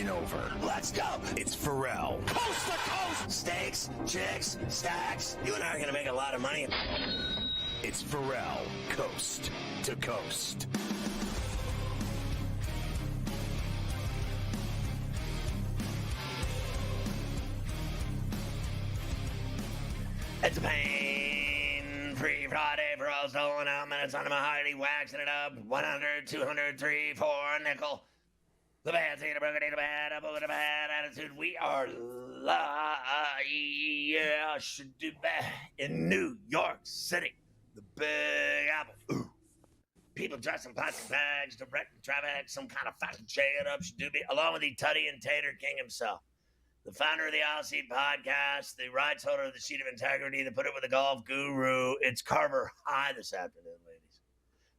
in over. Let's go. It's Ferrall. Coast to coast. Steaks, chicks, stacks. You and I are going to make a lot of money. It's Ferrall, coast to coast. It's a pain-free Friday for all stolen out minutes on my Harley, waxing it up. 100, 200, 3, 4, nickel. The bad seed, a broken, a bad, a book, a bad attitude. We are in New York City, the Big Apple. Ooh. People dressed in plastic bags, directing traffic, some kind of fashion shade-up, along with the Tutty and Tater King himself. The founder of the Aussie podcast, the rights holder of the Sheet of Integrity, the Put It With a Golf Guru. It's Carver High this afternoon, ladies.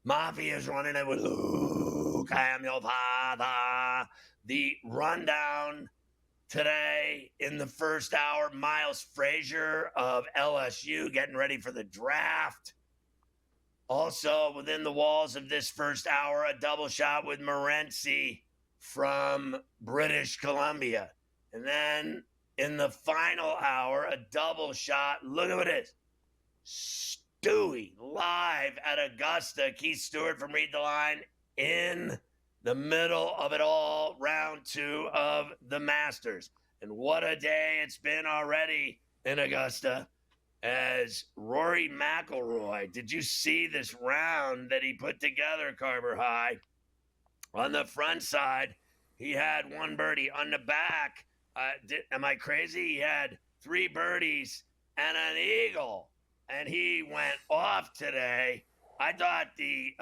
Mafia's running it with Luke. I am your father. The rundown today in the first hour, Miles Frazier of LSU getting ready for the draft. Also, within the walls of this first hour, a double shot with Morency from British Columbia. And then in the final hour, a double shot. Look at what it is. Stewie live at Augusta. Keith Stewart from Read the Line in the middle of it all. Round 2 of the Masters. And what a day it's been already in Augusta. As Rory McIlroy, did you see this round that he put together, Carver High? On the front side, he had one birdie. On the back, am I crazy? He had 3 birdies and an eagle, and he went off today. I thought the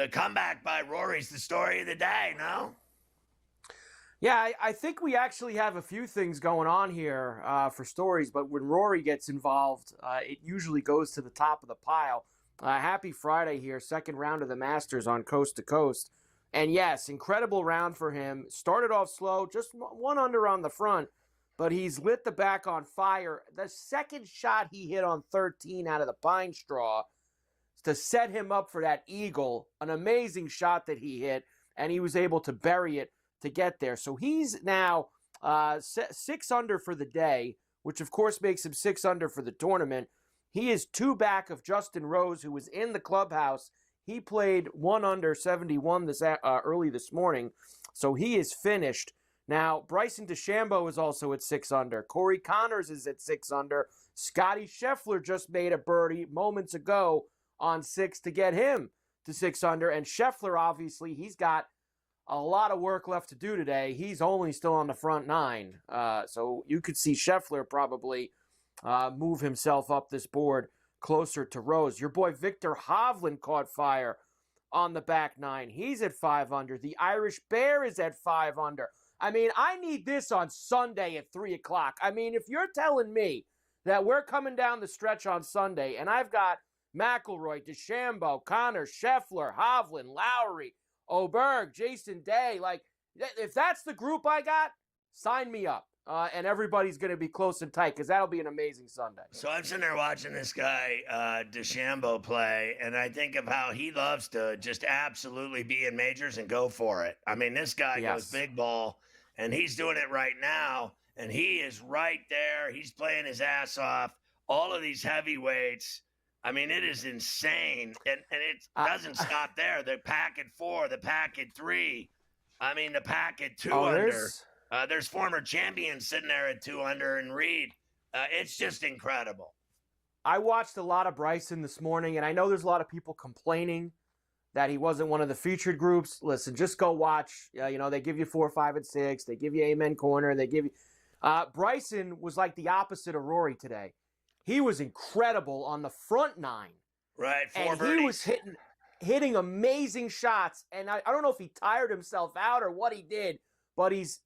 comeback by Rory's the story of the day, no? Yeah, I think we actually have a few things going on here for stories, but when Rory gets involved, it usually goes to the top of the pile. Happy Friday here, second round of the Masters on Coast to Coast. And yes, incredible round for him. Started off slow, just 1 under on the front, but he's lit the back on fire. The second shot he hit on 13 out of the pine straw to set him up for that eagle, an amazing shot that he hit, and he was able to bury it to get there. So he's now 6 under for the day, which of course makes him 6 under for the tournament. He is 2 back of Justin Rose, who was in the clubhouse. He played 1 under 71 early this morning, so he is finished. Now, Bryson DeChambeau is also at 6 under. Corey Connors is at 6 under. Scotty Scheffler just made a birdie moments ago on 6 to get him to 6 under. And Scheffler, obviously, he's got a lot of work left to do today. He's only still on the front 9. So you could see Scheffler probably move himself up this board closer to Rose. Your boy Victor Hovland caught fire on the back 9. He's at 5 under. The Irish Bear is at 5 under. I mean, I need this on Sunday at 3 o'clock. I mean, if you're telling me that we're coming down the stretch on Sunday and I've got McIlroy, DeChambeau, Connors, Scheffler, Hovland, Lowry, Oberg, Jason Day, like, if that's the group I got, sign me up. And everybody's going to be close and tight because that'll be an amazing Sunday. So I'm sitting there watching this guy, DeChambeau, play, and I think of how he loves to just absolutely be in majors and go for it. I mean, this guy goes big ball, and he's doing it right now, and he is right there. He's playing his ass off. All of these heavyweights, I mean, it is insane. And it doesn't stop there. The pack at 4, the pack at 3. I mean, the pack at 2 under. There's former champions sitting there at 2 under and Reed. It's just incredible. I watched a lot of Bryson this morning, and I know there's a lot of people complaining that he wasn't one of the featured groups. Listen, just go watch. They give you 4, 5, and 6. They give you Amen Corner. They give you Bryson was like the opposite of Rory today. He was incredible on the front 9. Right, 4 and birdies. He was hitting amazing shots, and I don't know if he tired himself out or what he did, but he's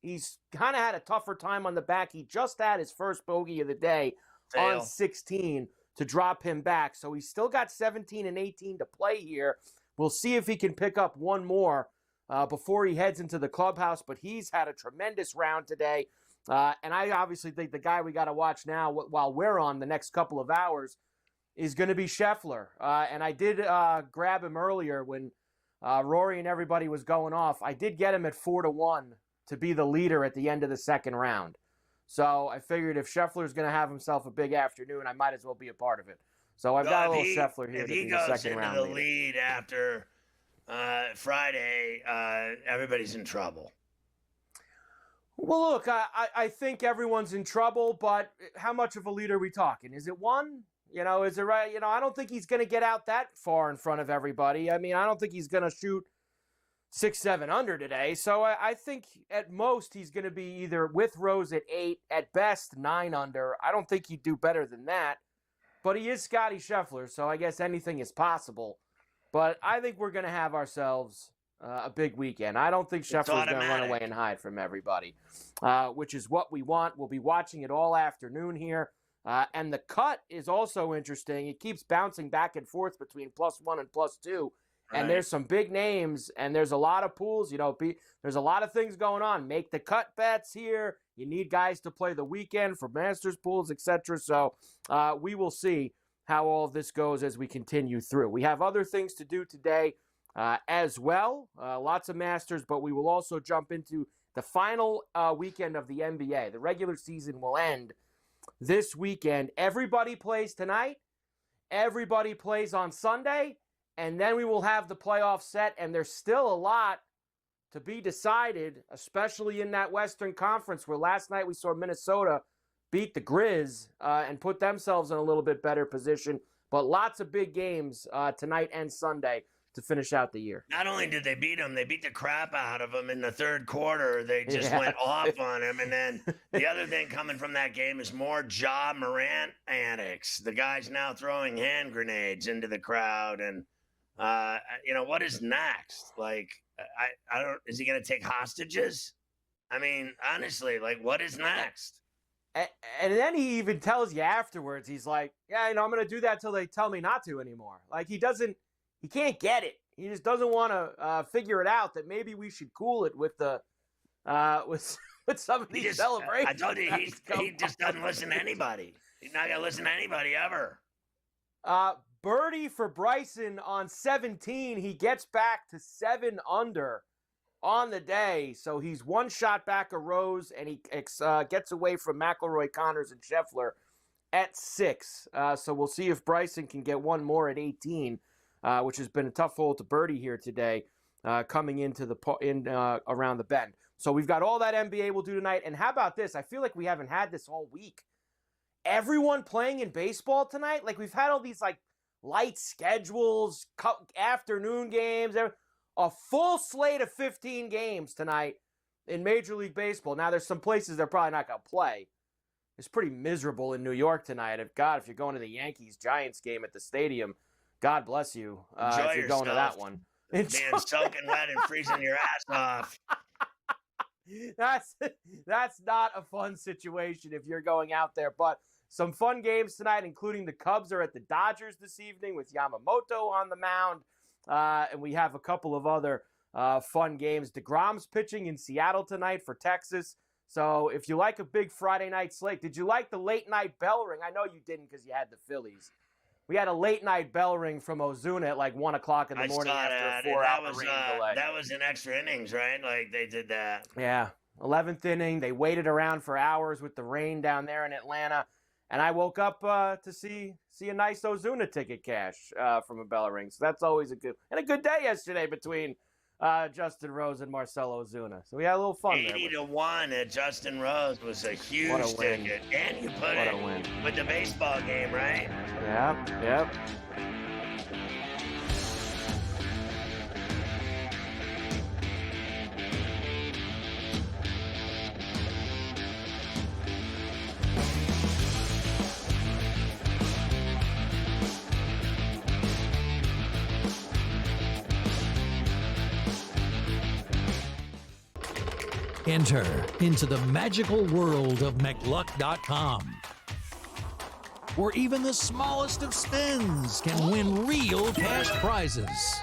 kind of had a tougher time on the back. He just had his first bogey of the day on 16 to drop him back. So he's still got 17 and 18 to play here. We'll see if he can pick up one more before he heads into the clubhouse, but he's had a tremendous round today. And I obviously think the guy we got to watch now while we're on the next couple of hours is going to be Scheffler. And I did grab him earlier when Rory and everybody was going off. I did get him at 4-1 to be the leader at the end of the second round. So I figured if Scheffler's going to have himself a big afternoon, I might as well be a part of it. So I've got a little Scheffler here to be the second round leader. If he goes into the lead after Friday, everybody's in trouble. Well, look, I think everyone's in trouble, but how much of a lead are we talking? Is it one? Is it right? I don't think he's going to get out that far in front of everybody. I mean, I don't think he's going to shoot 6-7 under today. So I think at most he's going to be either with Rose at 8, at best 9 under. I don't think he'd do better than that. But he is Scottie Scheffler, so I guess anything is possible. But I think we're going to have ourselves a big weekend. I don't think Scheffler's going to run away and hide from everybody, which is what we want. We'll be watching it all afternoon here. And the cut is also interesting. It keeps bouncing back and forth between +1 and +2. Right. And there's some big names, and there's a lot of pools. There's a lot of things going on. Make the cut bets here. You need guys to play the weekend for Masters pools, etc. So we will see how all of this goes as we continue through. We have other things to do today as well. Lots of Masters, but we will also jump into the final weekend of the NBA. The regular season will end this weekend. Everybody plays tonight. Everybody plays on Sunday. And then we will have the playoff set, and there's still a lot to be decided, especially in that Western Conference where last night we saw Minnesota beat the Grizz and put themselves in a little bit better position. But lots of big games tonight and Sunday to finish out the year. Not only did they beat them, they beat the crap out of them in the third quarter. They just went off on him. And then the other thing coming from that game is more Ja Morant antics. The guy's now throwing hand grenades into the crowd. And, what is next? Like, I don't, is he going to take hostages? I mean, honestly, like, what is next? And then he even tells you afterwards, he's like, yeah, I'm going to do that till they tell me not to anymore. Like, he can't get it. He just doesn't want to figure it out that maybe we should cool it with the with some of these celebrations. I told you, he just doesn't listen to anybody. He's not going to listen to anybody ever. Birdie for Bryson on 17. He gets back to 7 under on the day. So he's one shot back of Rose, and he gets away from McIlroy, Connors, and Scheffler at 6. So we'll see if Bryson can get one more at 18, which has been a tough hole to birdie here today, coming into around the bend. So we've got all that NBA we'll do tonight. And how about this? I feel like we haven't had this all week. Everyone playing in baseball tonight. Like, we've had all these light schedules, afternoon games, a full slate of 15 games tonight in Major League Baseball. Now, there's some places they're probably not going to play. It's pretty miserable in New York tonight. If you're going to the Yankees-Giants game at the stadium, God bless you if you're going to that one. Being soaking wet and freezing your ass off. That's not a fun situation if you're going out there. But some fun games tonight, including the Cubs are at the Dodgers this evening with Yamamoto on the mound. And we have a couple of other fun games. DeGrom's pitching in Seattle tonight for Texas. So if you like a big Friday night slate, did you like the late night bell ring? I know you didn't because you had the Phillies. We had a late night bell ring from Ozuna at 1 o'clock in the morning after a 4-hour rain delay. That was in extra innings, right? Like, they did that. Yeah, 11th inning. They waited around for hours with the rain down there in Atlanta. And I woke up to see a nice Ozuna ticket cash from a bell ring. So that's always a good day yesterday between Justin Rose and Marcell Ozuna. So we had a little fun 80-1 at Justin Rose was a huge ticket. And you put it with the baseball game, right? Yep. Enter into the magical world of McLuck.com, where even the smallest of spins can win real cash prizes.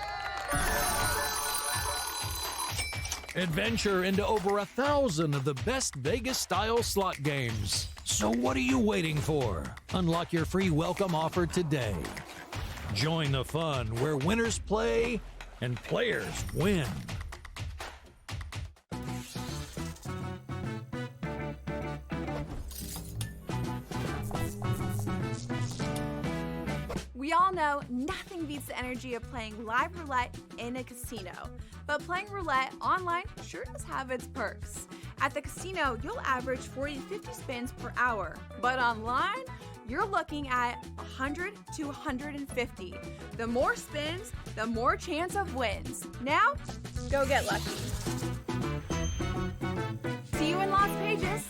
Adventure into over 1,000 of the best Vegas-style slot games. So what are you waiting for? Unlock your free welcome offer today. Join the fun where winners play and players win. all know nothing beats the energy of playing live roulette in a casino. But playing roulette online sure does have its perks. At the casino, you'll average 40 to 50 spins per hour. But online, you're looking at 100 to 150. The more spins, the more chance of wins. Now, go get lucky. See you in Las Vegas.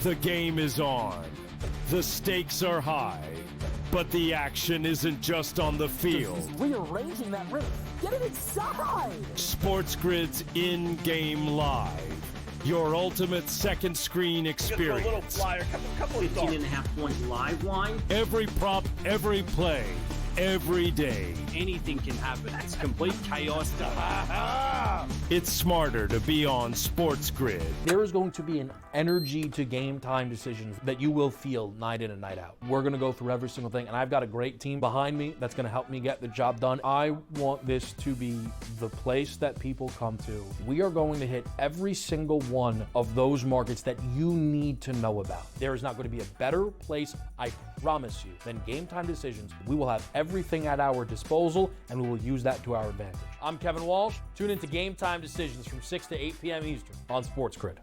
The game is on. The stakes are high. But the action isn't just on the field. He's rearranging that rim. Get it inside! SportsGrid's in-game live. Your ultimate second screen experience. A little flyer, couple of 15.5 point live line. Every prop, every play, every day. Anything can happen. It's complete chaos. It's smarter to be on SportsGrid. There is going to be an energy to game time decisions that you will feel night in and night out. We're going to go through every single thing, and I've got a great team behind me that's going to help me get the job done. I want this to be the place that people come to. We are going to hit every single one of those markets that you need to know about. There is not going to be a better place, I promise you, than game time decisions. We will have everything at our disposal, and we will use that to our advantage. I'm Kevin Walsh. Tune into Game Time Decisions from 6 to 8 p.m. Eastern on SportsGrid.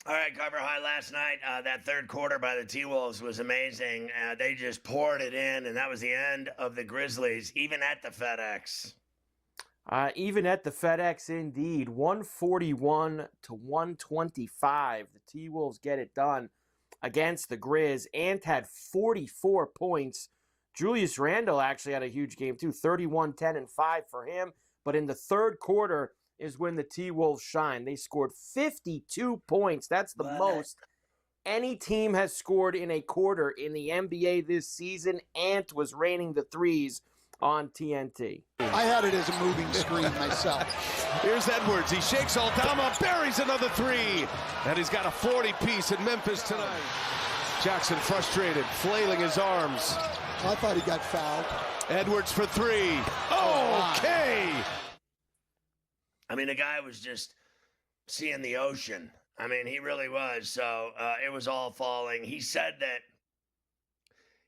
All right, Carver High last night, that third quarter by the T-Wolves was amazing. They just poured it in, and that was the end of the Grizzlies, even at the FedEx. Even at the FedEx, indeed. 141 to 125. The T-Wolves get it done against the Grizz. Ant had 44 points. Julius Randle actually had a huge game, too. 31, 10, and 5 for him. But in the third quarter is when the T-Wolves shine. They scored 52 points. That's the most any team has scored in a quarter in the NBA this season. Ant was raining the threes on TNT. I had it as a moving screen myself. Here's Edwards. He shakes Aldama, buries another three. And he's got a 40-piece in Memphis tonight. Jackson frustrated, flailing his arms. I thought he got fouled. Edwards for three. Okay. I mean, the guy was just seeing the ocean. I mean, he really was. So it was all falling. He said that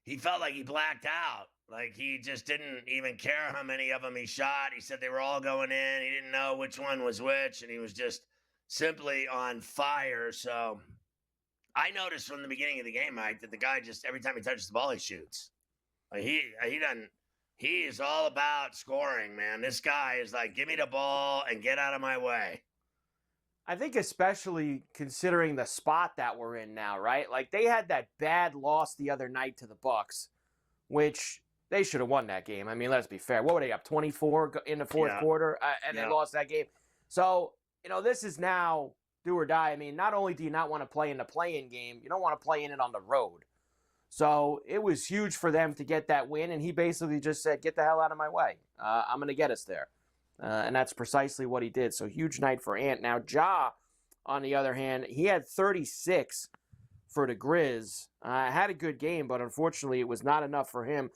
he felt like he blacked out. Like he just didn't even care how many of them he shot. He said they were all going in. He didn't know which one was which. And he was just simply on fire. So I noticed from the beginning of the game, Mike, that the guy just, every time he touches the ball, he shoots. Like he doesn't. He is all about scoring, man. This guy is like, give me the ball and get out of my way. I think especially considering the spot that we're in now, right? Like they had that bad loss the other night to the Bucks, which they should have won that game. I mean, let's be fair. What were they up 24 in the fourth quarter? And they lost that game. So, this is now do or die. I mean, not only do you not want to play in the play-in game, you don't want to play in it on the road. So it was huge for them to get that win, and he basically just said, get the hell out of my way. I'm going to get us there. And that's precisely what he did. So huge night for Ant. Now, Ja, on the other hand, he had 36 for the Grizz. Had a good game, but unfortunately it was not enough for him.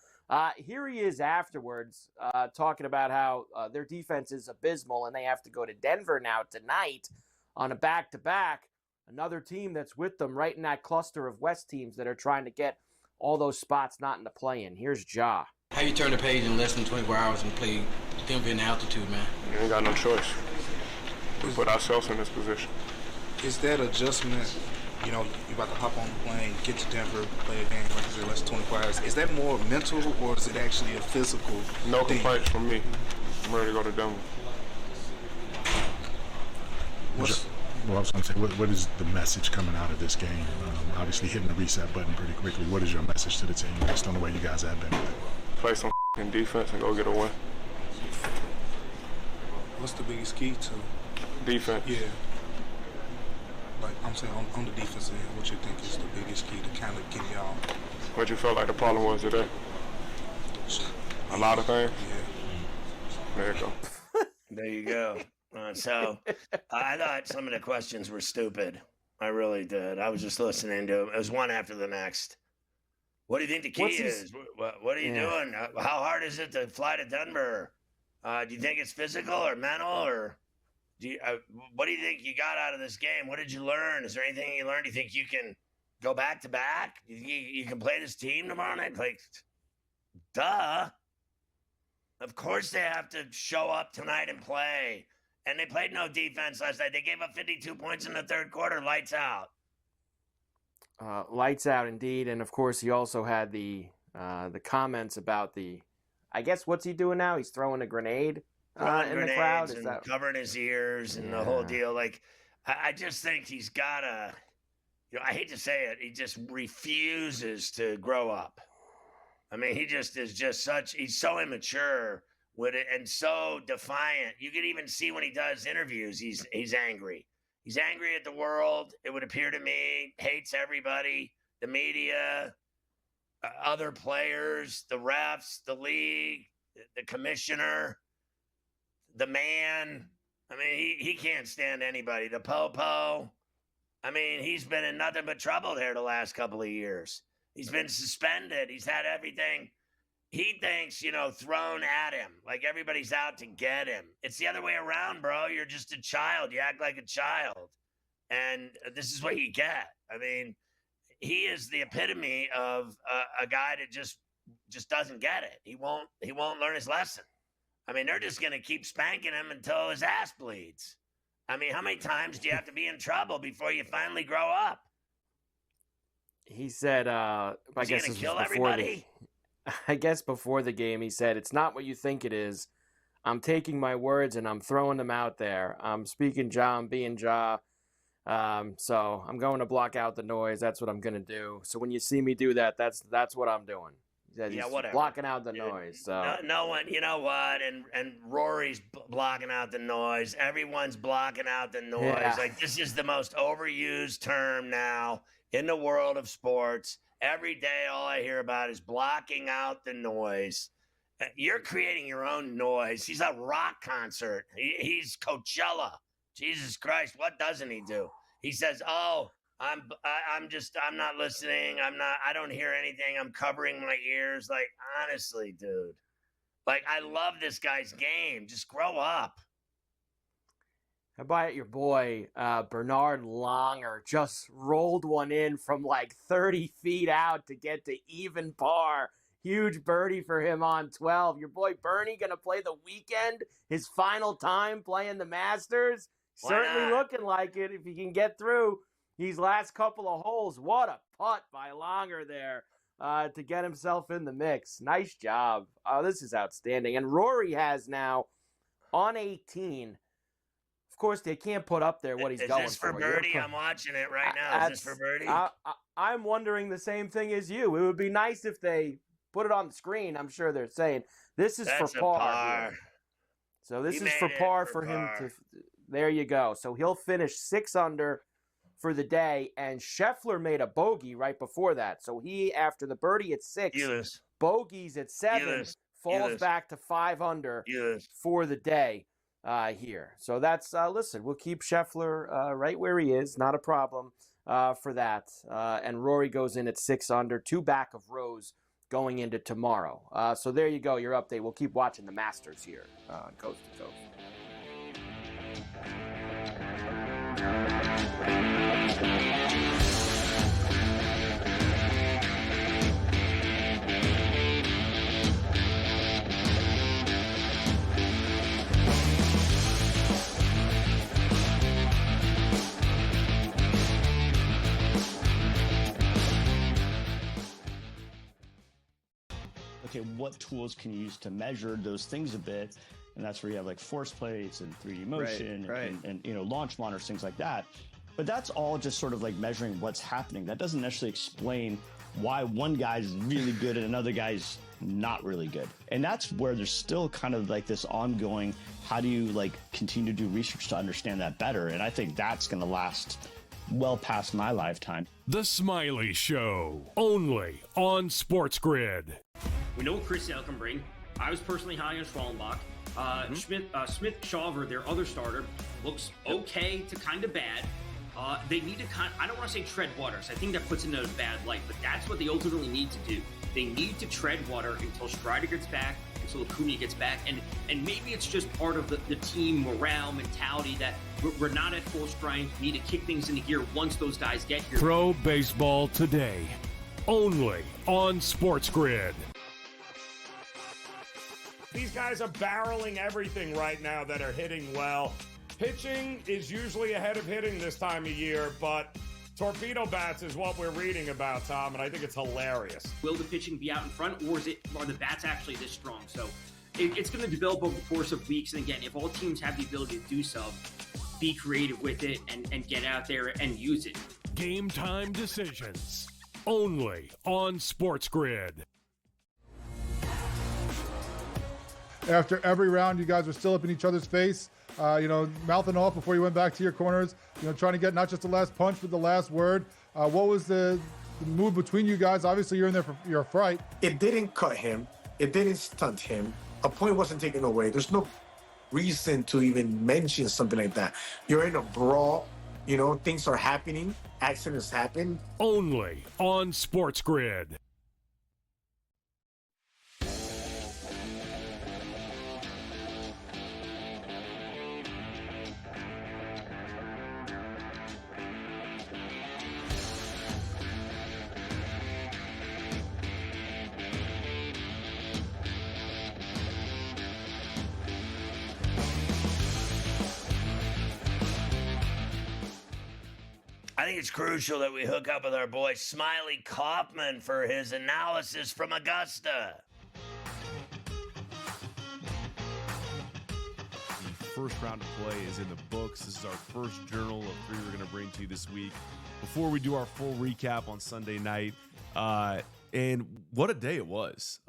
Here he is afterwards talking about how their defense is abysmal, and they have to go to Denver now tonight on a back-to-back. Another team that's with them right in that cluster of West teams that are trying to get all those spots not in the play-in. Here's Ja. How you turn the page in less than 24 hours and play Denver in altitude, man? You ain't got no choice. We put ourselves in this position. Is that adjustment, you about to hop on the plane, get to Denver, play a game, like I said, less than 24 hours. Is that more mental or is it actually a physical No thing? complaints from me. I'm ready to go to Denver. Well, I was going to say, what is the message coming out of this game? Obviously hitting the reset button pretty quickly. What is your message to the team based on the way you guys have been with it? Play some defense and go get a win. What's the biggest key to defense? Yeah. Like I'm saying, on the defense end, what you think is the biggest key to kind of get y'all? What you felt like the problem was today? A lot of things? Yeah. There you go. There you go. So I thought some of the questions were stupid. I really did. I was just listening to them. It was one after the next. What do you think the key is? What are you doing? How hard is it to fly to Denver? Do you think it's physical or mental, or what do you think you got out of this game? What did you learn? Is there anything you learned? Do you think you can go back to back? You can play this team tomorrow night? Like, duh. Of course they have to show up tonight and play. And they played no defense last night. They gave up 52 points in the third quarter. Lights out. Lights out indeed. And of course he also had the comments about I guess what's he doing now? He's throwing a grenade in the crowd. And covering his ears and the whole deal. Like, I just think he's got to, I hate to say it, he just refuses to grow up. I mean, he just is he's so immature with it and so defiant. You could even see when he does interviews, he's angry. He's angry at the world, it would appear to me, hates everybody, the media, other players, the refs, the league, the commissioner, the man. I mean, he can't stand anybody. The po-po. I mean, he's been in nothing but trouble there the last couple of years. He's been suspended. He's had everything he thinks, thrown at him. Like everybody's out to get him. It's the other way around, bro. You're just a child. You act like a child. And this is what you get. I mean, he is the epitome of a guy that just doesn't get it. He won't learn his lesson. I mean, they're just going to keep spanking him until his ass bleeds. I mean, how many times do you have to be in trouble before you finally grow up? He said, I guess this was before the game, he said, "It's not what you think it is. I'm taking my words and I'm throwing them out there. I'm speaking Ja, I'm being Ja. So I'm going to block out the noise. That's what I'm going to do. So when you see me do that, that's what I'm doing." He said he's blocking out the noise. So no one, you know what? And Rory's blocking out the noise. Everyone's blocking out the noise. Yeah. Like, this is the most overused term now in the world of sports. Every day, all I hear about is blocking out the noise. You're creating your own noise. He's a rock concert. He's Coachella. Jesus Christ, what doesn't he do? He says, "Oh, I'm not listening. I don't hear anything. I'm covering my ears." Like, honestly, dude. Like, I love this guy's game. Just grow up. How about your boy, Bernard Langer, just rolled one in from like 30 feet out to get to even par. Huge birdie for him on 12. Your boy Bernie going to play the weekend, his final time playing the Masters. Certainly looking like it if he can get through these last couple of holes. What a putt by Langer there to get himself in the mix. Nice job. Oh, this is outstanding. And Rory has now on 18. Of course, they can't put up there what he's going for. Is this for birdie? I'm watching it right now. Is this for birdie? I'm wondering the same thing as you. It would be nice if they put it on the screen. I'm sure they're saying this is for par. So this is for par for him to. There you go. So he'll finish 6 under for the day, and Scheffler made a bogey right before that. So he, after the birdie at 6, bogeys at 7, falls back to 5 under for the day here. So that's, listen, we'll keep Scheffler right where he is. Not a problem for that. And Rory goes in at 6 under, 2 back of Rose going into tomorrow. So there you go, your update. We'll keep watching the Masters here coast to coast. Okay, what tools can you use to measure those things a bit? and that's where you have like force plates and 3D motion and you know, launch monitors, things like that. But that's all just sort of like measuring what's happening. That doesn't necessarily explain why one guy's really good and another guy's not really good. And that's where there's still kind of like this ongoing, how do you like continue to do research to understand that better? And I think that's going to last well past my lifetime. The Smiley Show, only on SportsGrid. We know what Chris Sale can bring. I was personally high on Schwallenbach. Smith-Shawver, their other starter, looks okay to kind of bad. They need to I don't want to say tread water, so I think that puts it in a bad light, but that's what they ultimately need to do. They need to tread water until Strider gets back, until Acuna gets back, and maybe it's just part of the team morale mentality that we're not at full strength, need to kick things into gear once those guys get here. Pro Baseball Today, only on SportsGrid. These guys are barreling everything right now that are hitting well. Pitching is usually ahead of hitting this time of year, but torpedo bats is what we're reading about, Tom, and I think it's hilarious. Will the pitching be out in front, or are the bats actually this strong? So it's going to develop over the course of weeks. And again, if all teams have the ability to do so, be creative with it and get out there and use it. Game time decisions, only on SportsGrid. After every round, you guys were still up in each other's face, mouthing off before you went back to your corners, trying to get not just the last punch, but the last word. What was the move between you guys? Obviously, you're in there for your fright. It didn't cut him. It didn't stunt him. A point wasn't taken away. There's no reason to even mention something like that. You're in a brawl. Things are happening. Accidents happen. Only on SportsGrid. I think it's crucial that we hook up with our boy Smiley Kaufman for his analysis from Augusta. The first round of play is in the books. This is our first journal of 3 we're going to bring to you this week. Before we do our full recap on Sunday night, and what a day it was.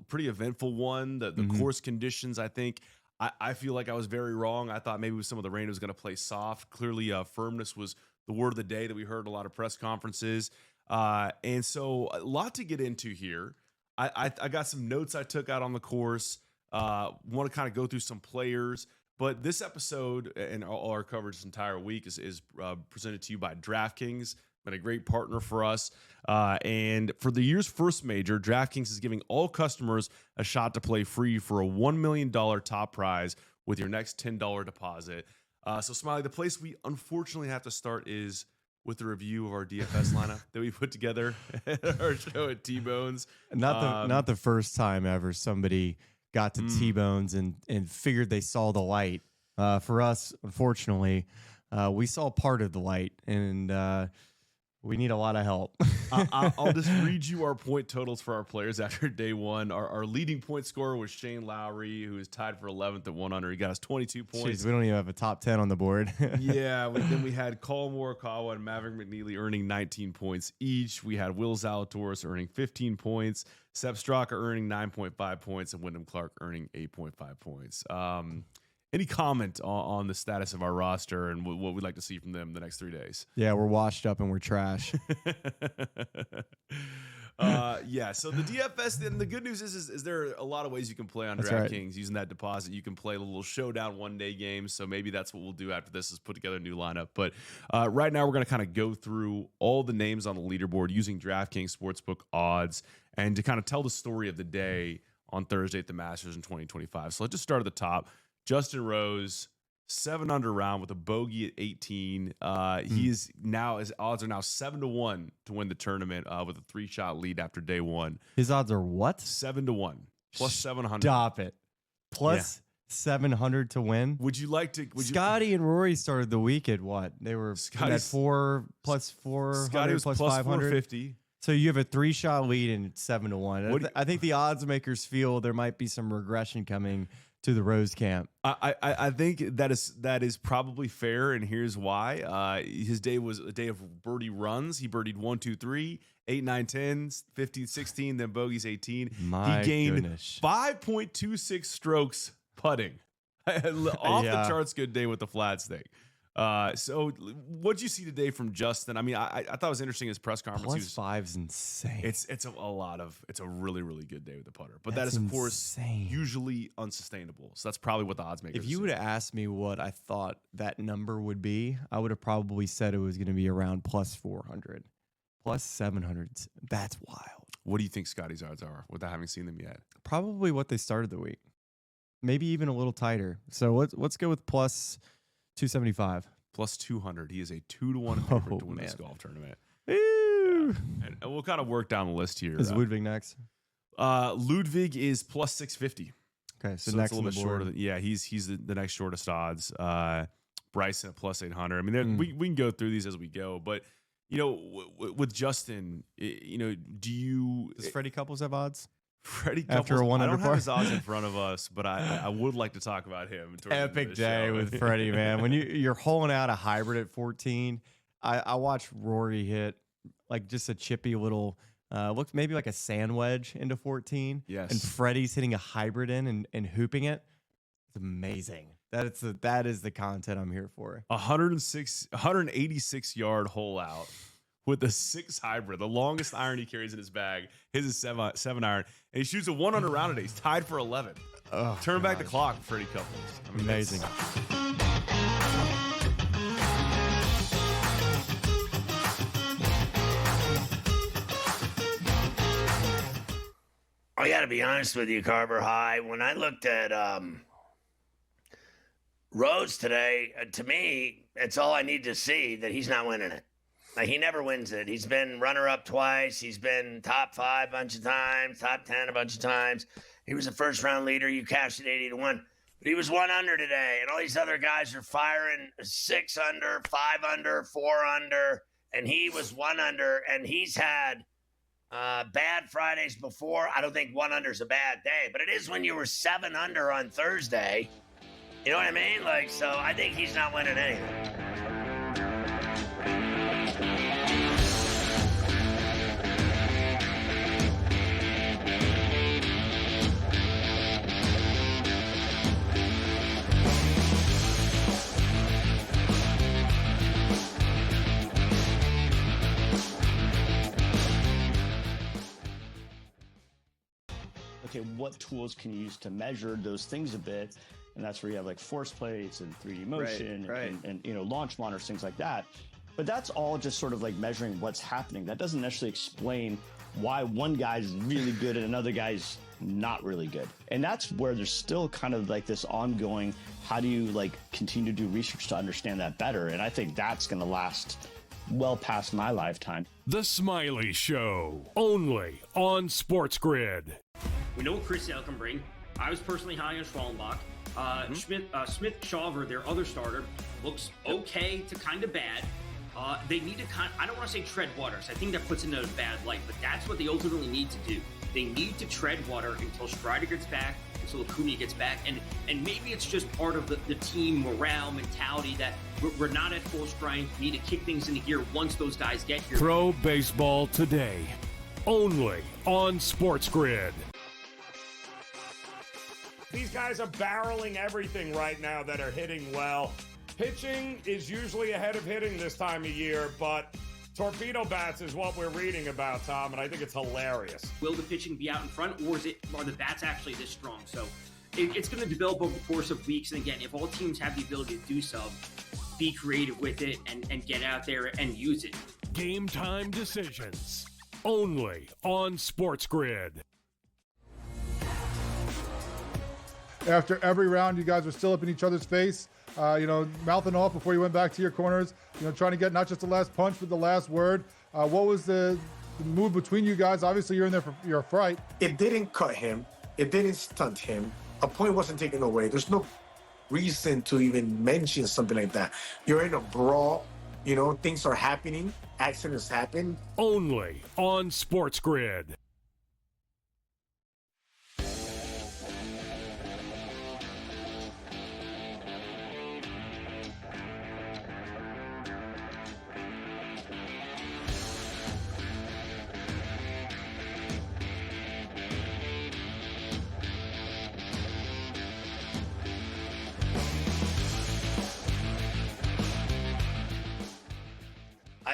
Pretty eventful one. The course conditions, I think, I feel like I was very wrong. I thought maybe some of the rain was going to play soft. Clearly, firmness was the word of the day that we heard in a lot of press conferences. And so a lot to get into here. I got some notes I took out on the course. Want to kind of go through some players. But this episode and all our coverage this entire week is presented to you by DraftKings. Been a great partner for us. And for the year's first major, DraftKings is giving all customers a shot to play free for a $1 million top prize with your next $10 deposit. So, Smiley, the place we unfortunately have to start is with a review of our DFS lineup that we put together at our show at T-Bones. Not the first time ever somebody got to T-Bones and figured they saw the light. For us, unfortunately, we saw part of the light, and we need a lot of help. I'll just read you our point totals for our players after day one. Our leading point scorer was Shane Lowry, who is tied for 11th at 100. He got us 22 points. Jeez, we don't even have a top 10 on the board. Then we had Colin Morikawa and Maverick McNeely earning 19 points each. We had Will Zalatoris earning 15 points, Sepp Straka earning 9.5 points, and Wyndham Clark earning 8.5 points. Any comment on the status of our roster and what we'd like to see from them the next 3 days? Yeah, we're washed up and we're trash. So the DFS, and the good news is there are a lot of ways you can play on DraftKings right. Using that deposit. You can play a little showdown one-day games, so maybe that's what we'll do after this is put together a new lineup. But right now we're going to kind of go through all the names on the leaderboard using DraftKings Sportsbook odds and to kind of tell the story of the day on Thursday at the Masters in 2025. So let's just start at the top. Justin Rose, 7 under round with a bogey at 18. His odds are now 7-1 to win the tournament with a 3-shot lead after day one. His odds are what? 7-1 plus 700. Stop it. Plus 700 to win. Would you like to? Scotty and Rory started the week at what? They were at 4 plus 400. Scotty was plus plus 500. 450. So you have a 3-shot lead and it's 7-1. I think the odds makers feel there might be some regression coming to the Rose camp. I think that is probably fair, and here's why. His day was a day of birdie runs. He birdied 1, 2, 3, 8, 9, 10, 15, 16, then bogeys 18. My he gained goodness. 5.26 strokes putting. Off the charts good day with the flat stake. So what'd you see today from Justin? I mean, I thought it was interesting his press conference. +5's insane. It's a really, really good day with the putter. But that is, of course, usually unsustainable. So that's probably what the odds makers. If you would have asked me what I thought that number would be, I would have probably said it was going to be around +400, +700. That's wild. What do you think Scotty's odds are without having seen them yet? Probably what they started the week. Maybe even a little tighter. So let's go with +275. +200. He is a 2-to-1 favorite to win this golf tournament. And we'll kind of work down the list here. Is Ludwig next? Ludwig is +650. Okay, so it's next a little bit shorter. He's the next shortest odds. Bryson at +800. I mean, we can go through these as we go, but with Justin, does Freddie Couples have odds? Freddie after Couples, a 1 I under don't par? have his odds in front of us, but I would like to talk about him. Epic day with Freddie, man. When you're holing out a hybrid at 14, I watched Rory hit like just a chippy little, looked maybe like a sand wedge into 14. Yes. And Freddie's hitting a hybrid in and hooping it. It's amazing. That is the content I'm here for. 186 yard hole out with the 6 hybrid, the longest iron he carries in his bag. His is 7 iron, and he shoots a 1 under round today. He's tied for 11. Oh, Turn back the clock, Freddie Couples. I mean, amazing. I got to be honest with you, Carver High. When I looked at Rose today, to me, it's all I need to see that he's not winning it. Like, he never wins it. He's been runner-up twice. He's been top 5 a bunch of times, top 10 a bunch of times. He was a first-round leader. You cashed it 80-1. But he was 1 under today, and all these other guys are firing 6 under, 5 under, 4 under, and he was 1 under, and he's had bad Fridays before. I don't think 1 under is a bad day, but it is when you were 7 under on Thursday. You know what I mean? Like, so I think he's not winning anything. Okay, what tools can you use to measure those things a bit? And that's where you have like force plates and 3D motion and launch monitors, things like that. But that's all just sort of like measuring what's happening. That doesn't necessarily explain why one guy's really good and another guy's not really good. And that's where there's still kind of like this ongoing, how do you like continue to do research to understand that better? And I think that's going to last well past my lifetime. The Smiley Show, only on SportsGrid. We know what Chris Sale can bring. I was personally high on Schwallenbach. Smith Shawver, their other starter, looks okay to kind of bad. They need to I don't want to say tread waters. I think that puts it in a bad light, but that's what they ultimately need to do. They need to tread water until Strider gets back, until Acuna gets back, and maybe it's just part of the team morale mentality that we're not at full strength. We need to kick things into gear once those guys get here. Pro Baseball Today, only on SportsGrid. These guys are barreling everything right now that are hitting well. Pitching is usually ahead of hitting this time of year, but torpedo bats is what we're reading about, Tom, and I think it's hilarious. Will the pitching be out in front, or are the bats actually this strong? So it's going to develop over the course of weeks. And again, if all teams have the ability to do so, be creative with it and get out there and use it. Game time decisions, only on SportsGrid. After every round, you guys were still up in each other's face, mouthing off before you went back to your corners, trying to get not just the last punch, but the last word. What was the move between you guys? Obviously, you're in there for your fright. It didn't cut him. It didn't stunt him. A point wasn't taken away. There's no reason to even mention something like that. You're in a brawl. Things are happening. Accidents happen. Only on SportsGrid.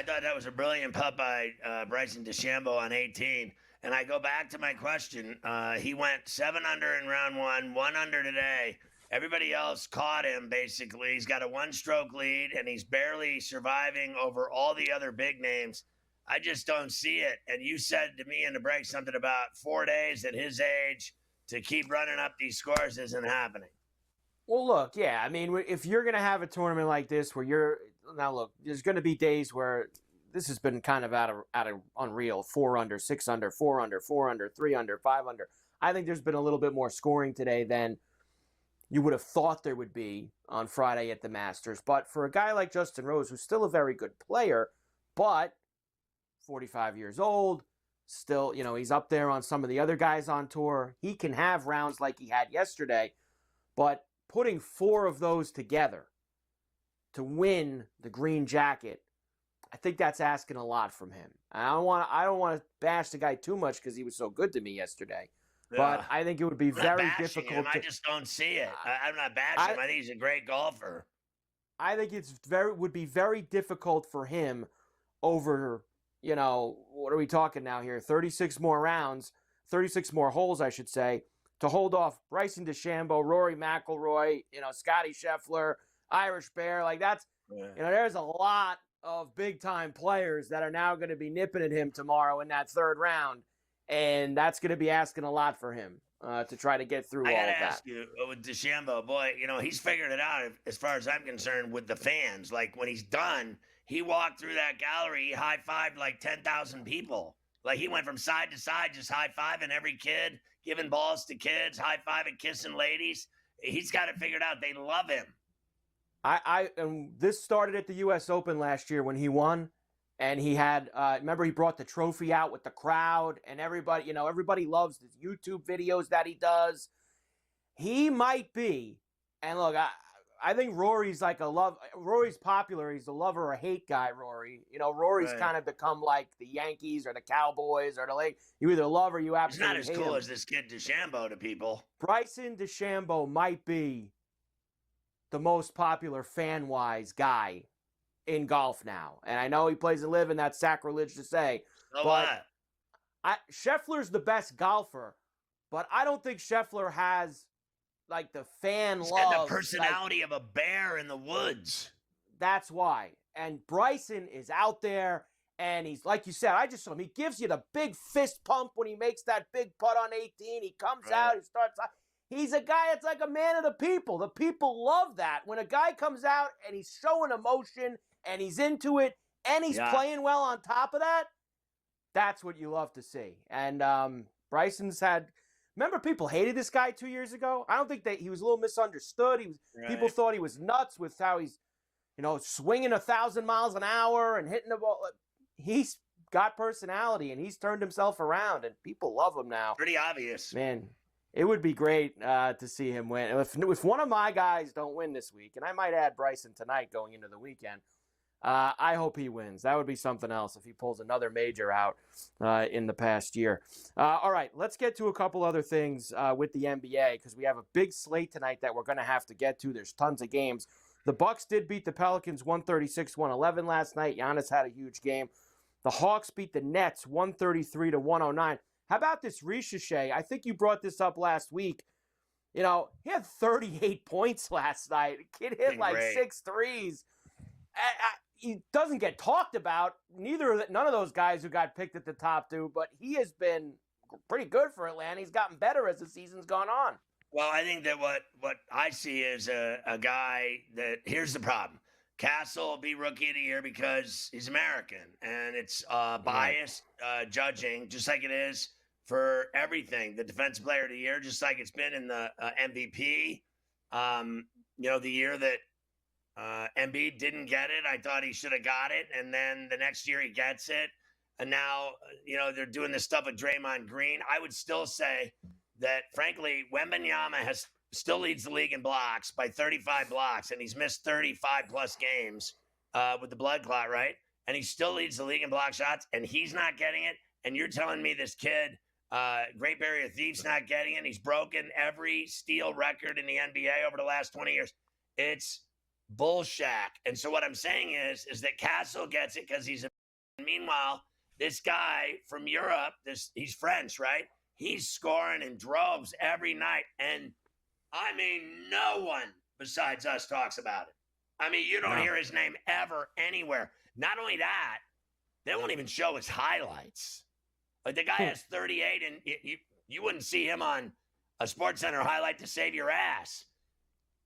thought that was a brilliant putt by Bryson DeChambeau on 18. And I go back to my question. He went 7 under in round 1 under today. Everybody else caught him, basically. He's got a 1-stroke lead, and he's barely surviving over all the other big names. I just don't see it. And you said to me in the break something about 4 days at his age to keep running up these scores isn't happening. Well, look, yeah. I mean, if you're going to have a tournament like this where now look, there's going to be days where this has been kind of out of unreal. 4 under, 6 under, 4 under, 4 under, 3 under, 5 under. I think there's been a little bit more scoring today than you would have thought there would be on Friday at the Masters. But for a guy like Justin Rose, who's still a very good player, but 45 years old, still, he's up there on some of the other guys on tour. He can have rounds like he had yesterday, but putting 4 of those together to win the green jacket, I think that's asking a lot from him. I don't want to bash the guy too much because he was so good to me yesterday. But I think it would be very difficult. I just don't see it. I'm not bashing him. I think he's a great golfer. I think would be very difficult for him over, what are we talking now here? 36 more rounds, 36 more holes, I should say, to hold off Bryson DeChambeau, Rory McIlroy, Scotty Scheffler, Irish Bear. Like that's, there's a lot of big time players that are now going to be nipping at him tomorrow in that third round. And that's going to be asking a lot for him to try to get through all of that. I got to ask you, with DeChambeau, boy, he's figured it out as far as I'm concerned with the fans. Like, when he's done, he walked through that gallery, he high-fived like 10,000 people. Like, he went from side to side just high-fiving every kid, giving balls to kids, high-fiving, kissing ladies. He's got it figured out. They love him. And this started at the U.S. Open last year when he won. And he had, remember, he brought the trophy out with the crowd, and everybody, everybody loves his YouTube videos that he does. He might be, and look, I think Rory's Rory's popular. He's a lover or hate guy, Rory. Rory's kind of become like the Yankees or the Cowboys or the Lakers. You either love or you absolutely hate him. He's not as cool as this kid DeChambeau to people. Bryson DeChambeau might be the most popular fan-wise guy in golf now. And I know he plays and live, and that's sacrilege to say. But Scheffler's the best golfer, but I don't think Scheffler has like the fan love. Got the personality of a bear in the woods. That's why. And Bryson is out there, and he's, like you said, I just saw him. He gives you the big fist pump when he makes that big putt on 18. He comes out, he starts. He's a guy that's like a man of the people. The people love that. When a guy comes out and he's showing emotion and he's into it, and he's playing well on top of that, that's what you love to see. And Bryson's remember people hated this guy 2 years ago? I don't think he was a little misunderstood. People thought he was nuts with how he's, swinging 1,000 miles an hour and hitting the ball. He's got personality, and he's turned himself around, and people love him now. Pretty obvious. Man, it would be great to see him win. If one of my guys don't win this week, and I might add Bryson tonight going into the weekend, I hope he wins. That would be something else if he pulls another major out in the past year. All right, let's get to a couple other things with the NBA because we have a big slate tonight that we're going to have to get to. There's tons of games. The Bucks did beat the Pelicans 136-111 last night. Giannis had a huge game. The Hawks beat the Nets 133-109. How about this Ricochet? I think you brought this up last week. He had 38 points last night. The kid hit like 6 threes. He doesn't get talked about. None of those guys who got picked at the top do, but he has been pretty good for Atlanta. He's gotten better as the season's gone on. Well, I think that what I see is a guy that, here's the problem. Castle will be Rookie of the Year because he's American, and it's biased judging, just like it is for everything. The Defensive Player of the Year, just like it's been in the MVP. The year that Embiid didn't get it, I thought he should have got it, and then the next year he gets it, and now they're doing this stuff with Draymond Green. I would still say that, frankly, Wembanyama still leads the league in blocks by 35 blocks, and he's missed 35 plus games with the blood clot, right? And he still leads the league in block shots, and he's not getting it. And you're telling me this kid, Great Barrier Thief's not getting it? He's broken every steal record in the NBA over the last 20 years. It's bullshack. And so what I'm saying is that Castle gets it because he's a Meanwhile, this guy from Europe, he's French, right? He's scoring in droves every night. And, I mean, no one besides us talks about it. I mean, you don't hear his name ever anywhere. Not only that, they won't even show his highlights. Like, the guy has 38, and you wouldn't see him on a SportsCenter highlight to save your ass.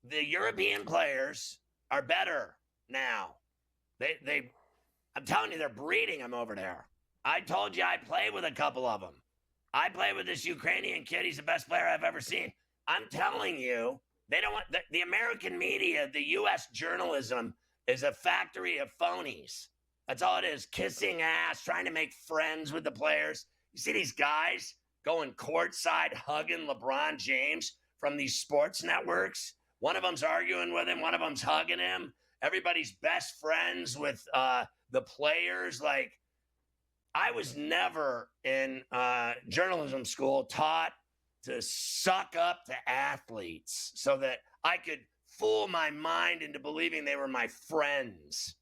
The European players are better now. I'm telling you, they're breeding them over there. I told you I played with a couple of them. I played with this Ukrainian kid. He's the best player I've ever seen. I'm telling you, they don't want the American media, the U.S. journalism is a factory of phonies. That's all it is. Kissing ass, trying to make friends with the players. You see these guys going courtside, hugging LeBron James from these sports networks. One of them's arguing with him. One of them's hugging him. Everybody's best friends with the players. Like, I was never in journalism school taught to suck up to athletes so that I could fool my mind into believing they were my friends.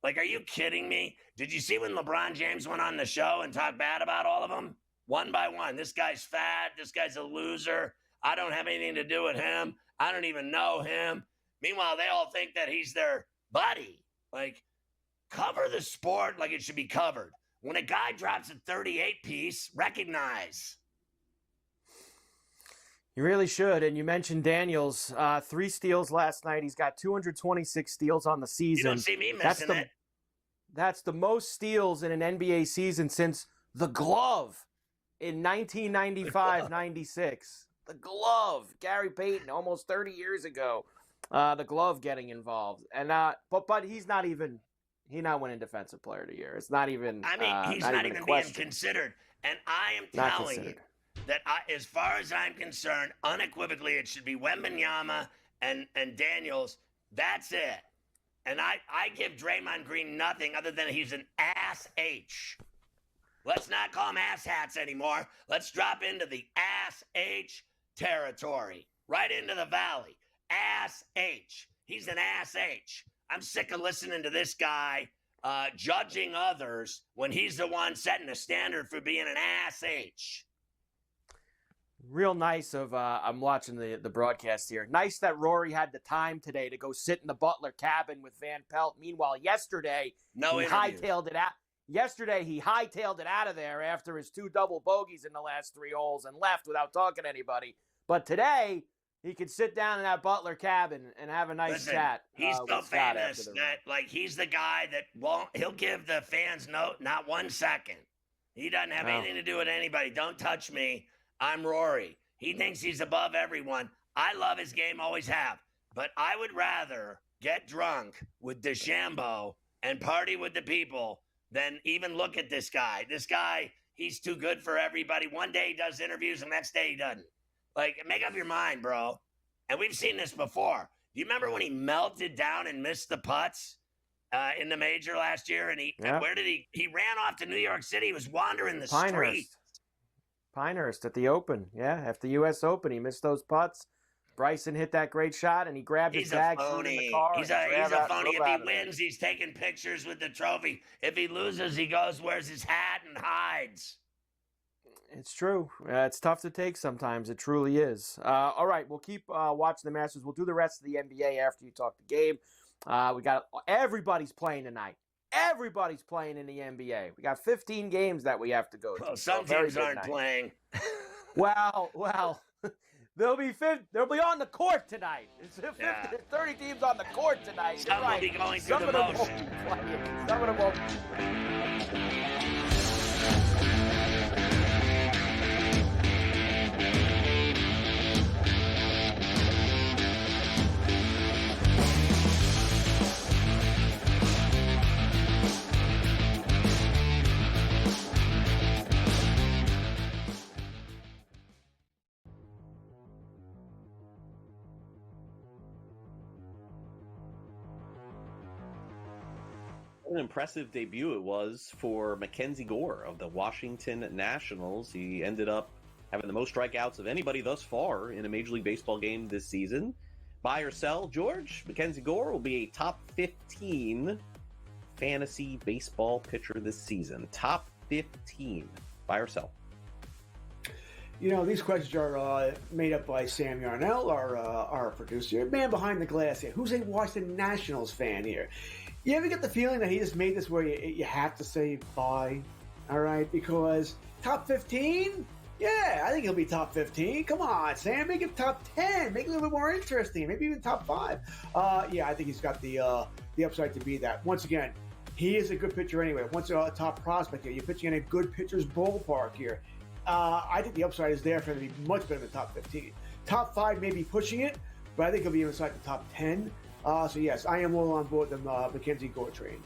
Like, are you kidding me? Did you see when LeBron James went on the show and talked bad about all of them? One by one. This guy's fat. This guy's a loser. I don't have anything to do with him. I don't even know him. Meanwhile, they all think that he's their buddy. Like, cover the sport like it should be covered. When a guy drops a 38 piece, recognize. You really should. And you mentioned Daniels, 3 steals last night. He's got 226 steals on the season. You don't see me missing it. That's the most steals in an NBA season since the glove in 1995-96. The glove. Gary Payton, almost 30 years ago. The glove getting involved. And but he's not even winning Defensive Player of the Year. It's not even I mean, he's not even being considered. And I am telling you that as far as I'm concerned, unequivocally, it should be Wembanyama and Daniels. That's it. And I give Draymond Green nothing other than he's an ass H. Let's not call him ass hats anymore. Let's drop into the ass H territory. Right into the valley. Ass H. He's an ass H. I'm sick of listening to this guy judging others when he's the one setting the standard for being an ass H. Real nice of I'm watching the broadcast here. Nice that Rory had the time today to go sit in the Butler cabin with Van Pelt. Meanwhile, yesterday he hightailed it out. Yesterday he hightailed it out of there after his 2 double bogeys in the last 3 holes and left without talking to anybody. But today he could sit down in that Butler cabin and have a nice chat. He's so famous that he's the guy that he'll give the fans not 1 second. He doesn't have anything to do with anybody. Don't touch me. I'm Rory. He thinks he's above everyone. I love his game, always have. But I would rather get drunk with DeChambeau and party with the people than even look at this guy. This guy, he's too good for everybody. One day he does interviews, and next day he doesn't. Like, make up your mind, bro. And we've seen this before. Do you remember when he melted down and missed the putts in the major last year? And where did he ran off to New York City. He was wandering the street. Pinehurst at the Open. Yeah, after the U.S. Open, he missed those putts. Bryson hit that great shot, and he grabbed his bag, threw it in the car. He's a phony. If he wins, he's taking pictures with the trophy. If he loses, he goes, wears his hat, and hides. It's true. It's tough to take sometimes. It truly is. All right, we'll keep watching the Masters. We'll do the rest of the NBA after you talk the game. We got everybody's playing tonight. Everybody's playing in the NBA. We got 15 games that we have to go to. Well, some teams aren't playing. Well, they'll be on the court tonight. It's 30 teams on the court tonight. Some will be going through the motion. Some of them won't. An impressive debut it was for Mackenzie Gore of the Washington Nationals. He ended up having the most strikeouts of anybody thus far in a Major League Baseball game this season. Buy or sell, George? Mackenzie Gore will be a top 15 fantasy baseball pitcher this season? Top 15. Buy or sell? You know, these questions are made up by Sam Yarnell, our producer, man behind the glass here. Who's a Washington Nationals fan here? You ever get the feeling that he just made this where you have to say bye? All right, because top 15? Yeah, I think he'll be top 15. Come on, Sam, make it top 10. Make it a little bit more interesting. Maybe even top 5. Yeah, I think he's got the upside to be that. Once again, he is a good pitcher anyway. Once a top prospect here, you're pitching in a good pitcher's ballpark here. I think the upside is there for him to be much better than top 15. Top 5 may be pushing it, but I think he'll be inside the top 10. So yes, I am well on board the Mackenzie Gore train.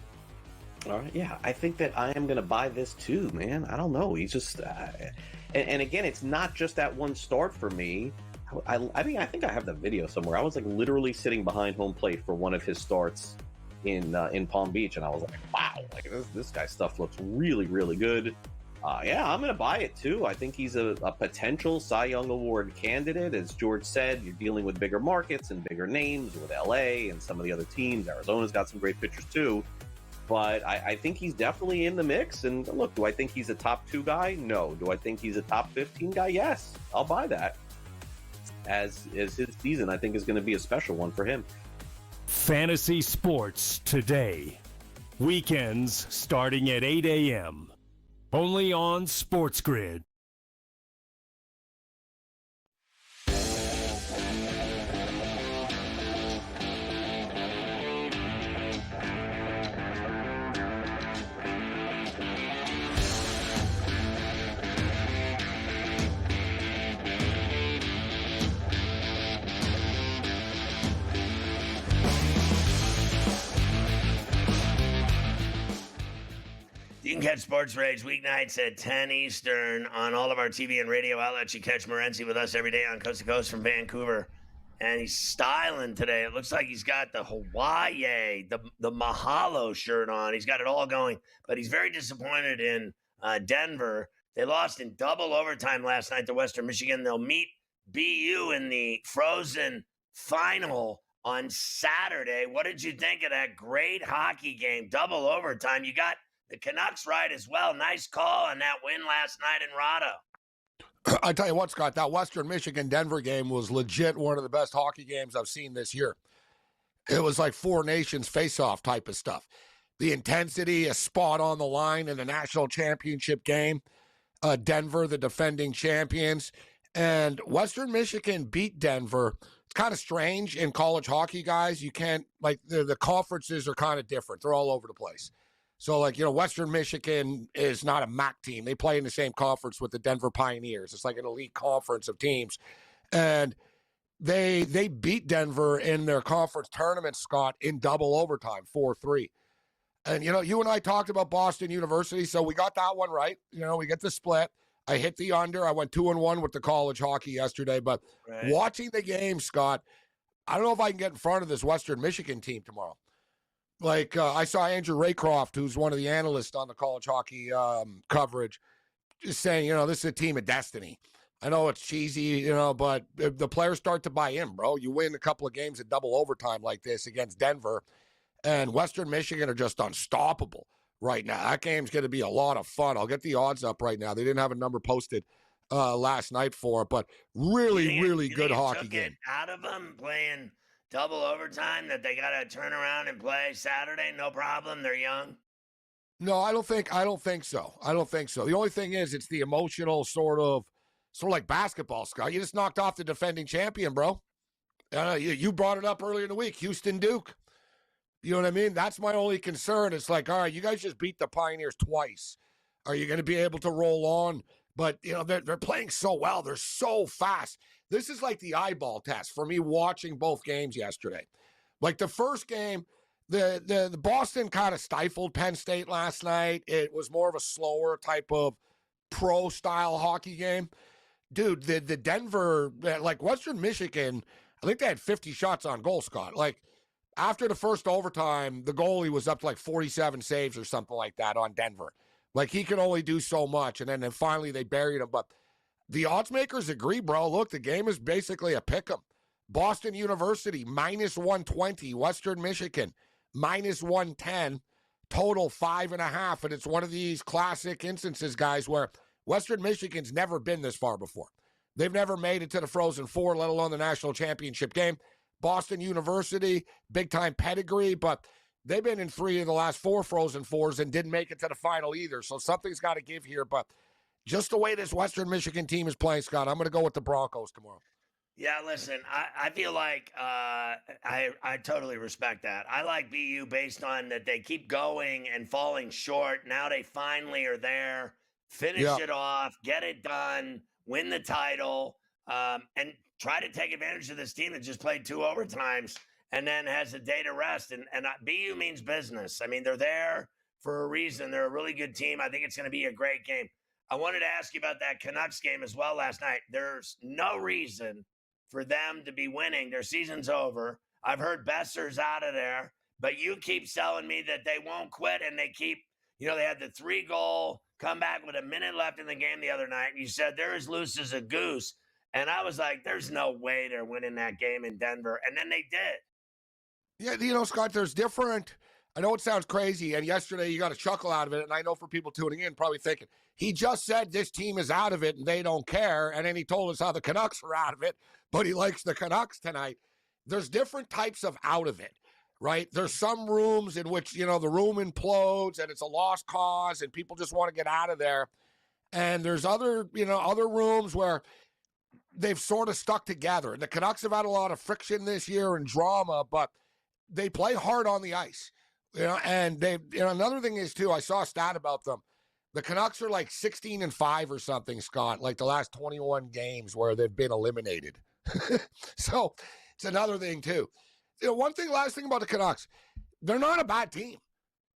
All right, yeah, I think that I am going to buy this too, man. I don't know. He's just, and again, it's not just that one start for me. I think I have the video somewhere. I was like literally sitting behind home plate for one of his starts in Palm Beach, and I was like, wow, like this guy's stuff looks really, really good. Yeah, I'm going to buy it too. I think he's a potential Cy Young Award candidate. As George said, you're dealing with bigger markets and bigger names with LA and some of the other teams. Arizona's got some great pitchers too. But I think he's definitely in the mix. And look, do I think he's a top 2 guy? No. Do I think he's a top 15 guy? Yes. I'll buy that. As his season, I think, is going to be a special one for him. Fantasy Sports Today. Weekends starting at 8 a.m. Only on SportsGrid. You can catch Sports Rage weeknights at 10 Eastern on all of our TV and radio outlets. You catch Morency with us every day on Coast to Coast from Vancouver. And he's styling today. It looks like he's got the Hawaii, the Mahalo shirt on. He's got it all going. But he's very disappointed in Denver. They lost in double overtime last night to Western Michigan. They'll meet BU in the Frozen final on Saturday. What did you think of that great hockey game? Double overtime. You got the Canucks right as well. Nice call on that win last night in Rado. I tell you what, Scott, that Western Michigan-Denver game was legit one of the best hockey games I've seen this year. It was like Four Nations face-off type of stuff. The intensity, a spot on the line in the national championship game. Denver, the defending champions. And Western Michigan beat Denver. It's kind of strange in college hockey, guys. You can't, like, the conferences are kind of different. They're all over the place. So, like, you know, Western Michigan is not a MAC team. They play in the same conference with the Denver Pioneers. It's like an elite conference of teams. And they beat Denver in their conference tournament, Scott, in double overtime, 4-3. And, you know, you and I talked about Boston University, so we got that one right. You know, we get the split. I hit the under. I went 2-1 with the college hockey yesterday. But watching the game, Scott, I don't know if I can get in front of this Western Michigan team tomorrow. Like, I saw Andrew Raycroft, who's one of the analysts on the college hockey coverage, just saying, you know, this is a team of destiny. I know it's cheesy, you know, but the players start to buy in, bro. You win a couple of games at double overtime like this against Denver, and Western Michigan are just unstoppable right now. That game's going to be a lot of fun. I'll get the odds up right now. They didn't have a number posted last night for it, but really good hockey game. Out of them playing double overtime that they got to turn around and play Saturday, no problem. They're young. No, I don't think so. I don't think so. The only thing is, it's the emotional sort of like basketball, Scott. You just knocked off the defending champion, bro. You brought it up earlier in the week, Houston Duke. You know what I mean? That's my only concern. It's like, all right, you guys just beat the Pioneers twice. Are you going to be able to roll on? But, you know, they're playing so well. They're so fast. This is like the eyeball test for me watching both games yesterday. Like the first game, the Boston kind of stifled Penn State last night. It was more of a slower type of pro-style hockey game. Dude, the Denver, like Western Michigan, I think they had 50 shots on goal, Scott. Like after the first overtime, the goalie was up to like 47 saves or something like that on Denver. Like he could only do so much, and then finally they buried him. But the odds makers agree, bro. Look, the game is basically a pick 'em. Boston University, -120. Western Michigan, -110. total 5.5. And it's one of these classic instances, guys, where Western Michigan's never been this far before. They've never made it to the Frozen Four, let alone the national championship game. Boston University, big-time pedigree, but they've been in 3 of the last 4 Frozen Fours and didn't make it to the final either. So something's got to give here. But just the way this Western Michigan team is playing, Scott, I'm going to go with the Broncos tomorrow. Yeah, listen, I feel like I totally respect that. I like BU based on that they keep going and falling short. Now they finally are there. Finish it off, get it done, win the title, and try to take advantage of this team that just played 2 overtimes and then has a day to rest. And BU means business. I mean, they're there for a reason. They're a really good team. I think it's going to be a great game. I wanted to ask you about that Canucks game as well last night. There's no reason for them to be winning. Their season's over. I've heard Besser's out of there, but you keep telling me that they won't quit, and they keep, they had the 3-goal comeback with a minute left in the game the other night. And you said they're as loose as a goose. And I was like, there's no way they're winning that game in Denver. And then they did. Yeah, Scott, there's different. I know it sounds crazy, and yesterday you got a chuckle out of it, and I know for people tuning in probably thinking, he just said this team is out of it and they don't care, and then he told us how the Canucks are out of it, but he likes the Canucks tonight. There's different types of out of it, right? There's some rooms in which, the room implodes and it's a lost cause and people just want to get out of there. And there's other rooms where they've sort of stuck together. And the Canucks have had a lot of friction this year and drama, but they play hard on the ice. And they, another thing is too, I saw a stat about them. The Canucks are like 16-5 or something, Scott, like the last 21 games where they've been eliminated. So it's another thing too. Last thing about the Canucks, they're not a bad team,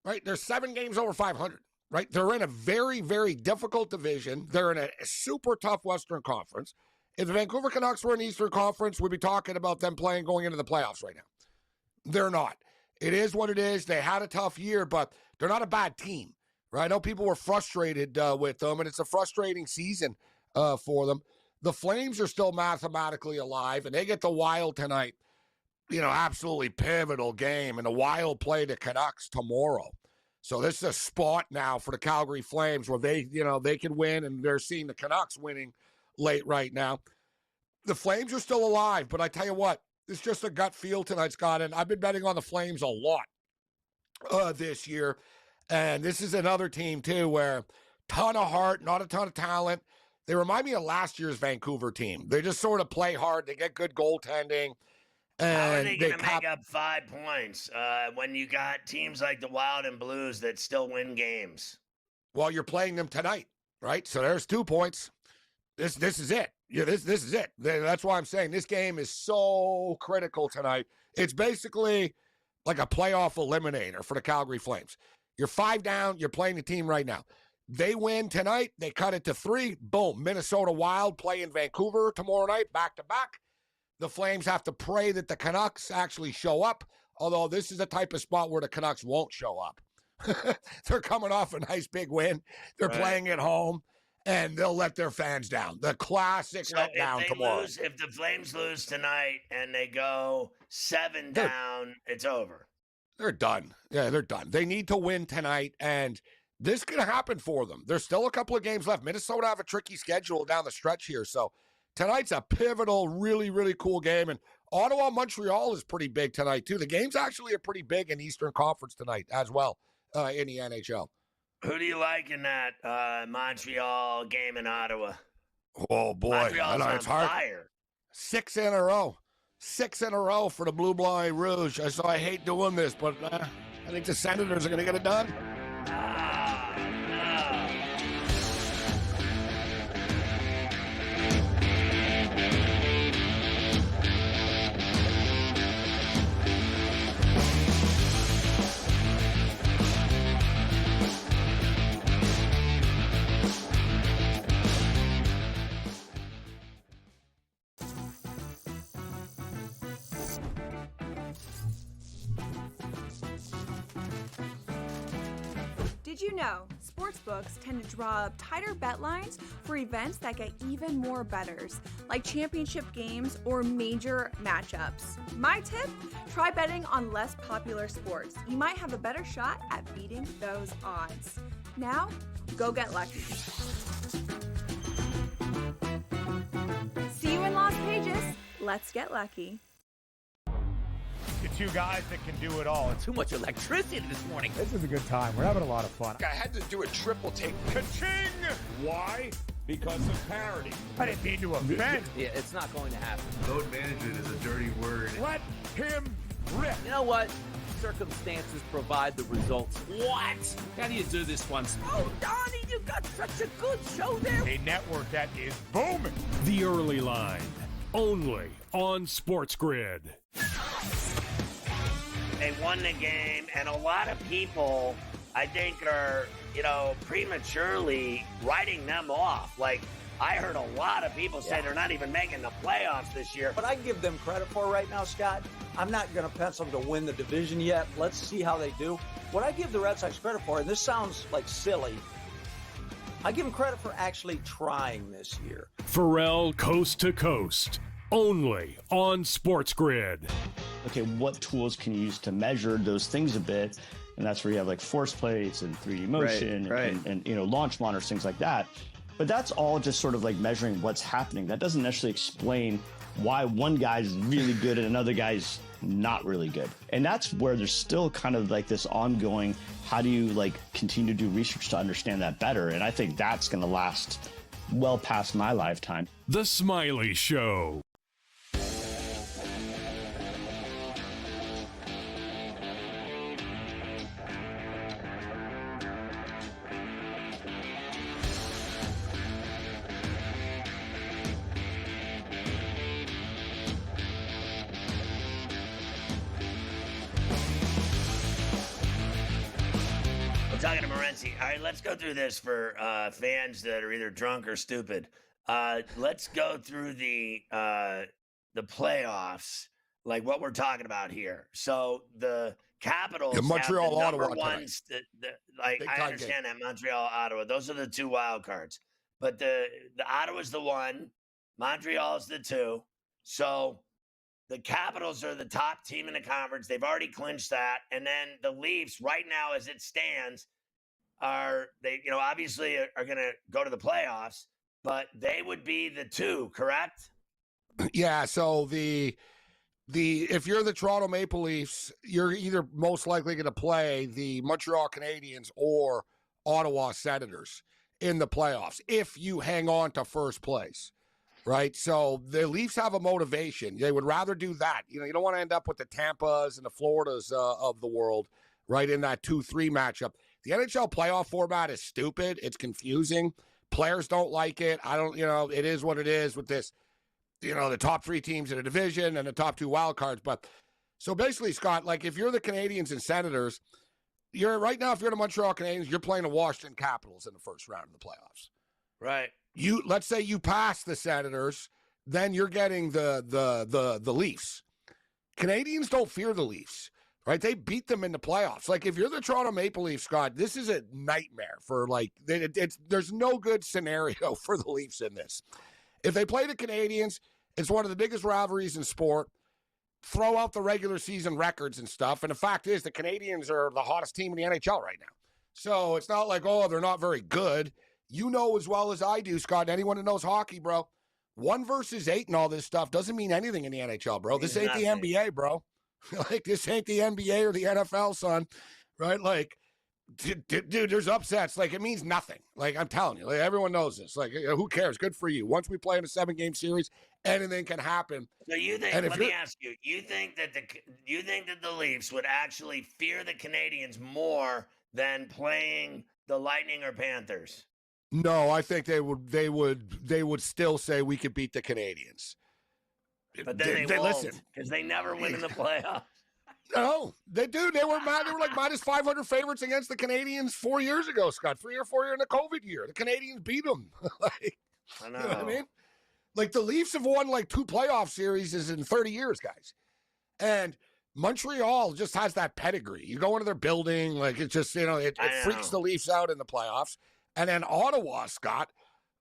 right? They're 7 games over 500, right? They're in a very, very difficult division. They're in a super tough Western Conference. If the Vancouver Canucks were in the Eastern Conference, we'd be talking about them going into the playoffs right now. They're not. It is what it is. They had a tough year, but they're not a bad team, right? I know people were frustrated with them, and it's a frustrating season for them. The Flames are still mathematically alive, and they get the Wild tonight. Absolutely pivotal game, and the Wild play the Canucks tomorrow. So this is a spot now for the Calgary Flames where they can win, and they're seeing the Canucks winning late right now. The Flames are still alive, but I tell you what, it's just a gut feel tonight, Scott, and I've been betting on the Flames a lot this year. And this is another team, too, where ton of heart, not a ton of talent. They remind me of last year's Vancouver team. They just sort of play hard. They get good goaltending. And how are they going to make up 5 points when you got teams like the Wild and Blues that still win games? Well, you're playing them tonight, right? So there's 2 points. This is it. Yeah, this is it. That's why I'm saying this game is so critical tonight. It's basically like a playoff eliminator for the Calgary Flames. You're 5 down. You're playing the team right now. They win tonight. They cut it to 3. Boom. Minnesota Wild play in Vancouver tomorrow night, back-to-back. The Flames have to pray that the Canucks actually show up, although this is the type of spot where the Canucks won't show up. They're coming off a nice big win. They're playing at home, and they'll let their fans down. The classic letdown tomorrow. If the Flames lose tonight and they go 7 down, it's over. They're done. Yeah, they're done. They need to win tonight, and this could happen for them. There's still a couple of games left. Minnesota have a tricky schedule down the stretch here, so tonight's a pivotal, really, really cool game. And Ottawa-Montreal is pretty big tonight, too. The games actually are pretty big in Eastern Conference tonight as well in the NHL. Who do you like in that Montreal game in Ottawa? Oh, boy. Montreal's on it's hard. Fire. 6 in a row. 6 in a row for the Blue Blind Rouge. So I hate doing this, but I think the Senators are going to get it done. Did you know sportsbooks tend to draw up tighter bet lines for events that get even more bettors, like championship games or major matchups. My tip? Try betting on less popular sports. You might have a better shot at beating those odds. Now, go get lucky. See you in Las Vegas. Let's get lucky. The two guys that can do it all. Too much electricity this morning. This is a good time. We're having a lot of fun. I had to do a triple take. Ka-ching! Why? Because of parity. I didn't mean to offend. Yeah, it's not going to happen. Load management is a dirty word. Let him rip. You know what? Circumstances provide the results. What? How do you do this once? Oh, Donnie, you got such a good show there. A network that is booming. The Early Line, only on SportsGrid. They won the game, and a lot of people, I think, are, prematurely writing them off. Like, I heard a lot of people say they're not even making the playoffs this year. What I give them credit for right now, Scott, I'm not going to pencil them to win the division yet. Let's see how they do. What I give the Red Sox credit for, and this sounds like silly, I give them credit for actually trying this year. Ferrall Coast to Coast, only on SportsGrid. Okay, what tools can you use to measure those things a bit? And that's where you have like force plates and 3D motion and launch monitors, things like that. But that's all just sort of like measuring what's happening. That doesn't necessarily explain why one guy's really good and another guy's not really good. And that's where there's still kind of like this ongoing, how do you like continue to do research to understand that better? And I think that's going to last well past my lifetime. The Smiley Show. Talking to Morency. All right, let's go through this for fans that are either drunk or stupid. Let's go through the playoffs, like what we're talking about here. So the Capitals, Montreal, have the number Ottawa ones. I understand that Montreal, Ottawa. Those are the two wild cards. But the Ottawa's the one, Montreal's the two. So the Capitals are the top team in the conference. They've already clinched that. And then the Leafs, right now as it stands, obviously are going to go to the playoffs, but they would be the two, correct? Yeah. So if you're the Toronto Maple Leafs, you're either most likely going to play the Montreal Canadiens or Ottawa Senators in the playoffs if you hang on to first place. Right. So the Leafs have a motivation. They would rather do that. You don't want to end up with the Tampas and the Floridas of the world, right, in that 2-3 matchup. The NHL playoff format is stupid. It's confusing. Players don't like it. It is what it is with this, the top three teams in a division and the top two wild cards. But so basically, Scott, like if you're the Canadiens and Senators, if you're the Montreal Canadiens, you're playing the Washington Capitals in the first round of the playoffs. Right. Let's say you pass the Senators, then you're getting the Leafs. Canadians don't fear the Leafs, right? They beat them in the playoffs. Like if you're the Toronto Maple Leafs, Scott, this is a nightmare for there's no good scenario for the Leafs in this. If they play the Canadians, it's one of the biggest rivalries in sport. Throw out the regular season records and stuff. And the fact is the Canadians are the hottest team in the NHL right now. So it's not like, they're not very good. You know as well as I do, Scott, anyone who knows hockey, bro, 1 versus 8 and all this stuff doesn't mean anything in the NHL, bro. This ain't the NBA, bro. Like, this ain't the NBA or the NFL, son, right? Like, dude, there's upsets. Like, it means nothing. Like, I'm telling you, like, everyone knows this. Like, who cares? Good for you. Once we play in a 7-game series, anything can happen. So you think, let me ask you, you think that the Leafs would actually fear the Canadians more than playing the Lightning or Panthers? No, I think they would still say we could beat the Canadians. But then they won't, because they never win in the playoffs. No, they do. They were mad. They were like minus 500 favorites against the Canadians 4 years ago, Scott. 3 or 4 years in the COVID year. The Canadians beat them. I know. You know what I mean? Like the Leafs have won like 2 playoff series in 30 years, guys. And Montreal just has that pedigree. You go into their building, like it just, it freaks the Leafs out in the playoffs. And then Ottawa, Scott,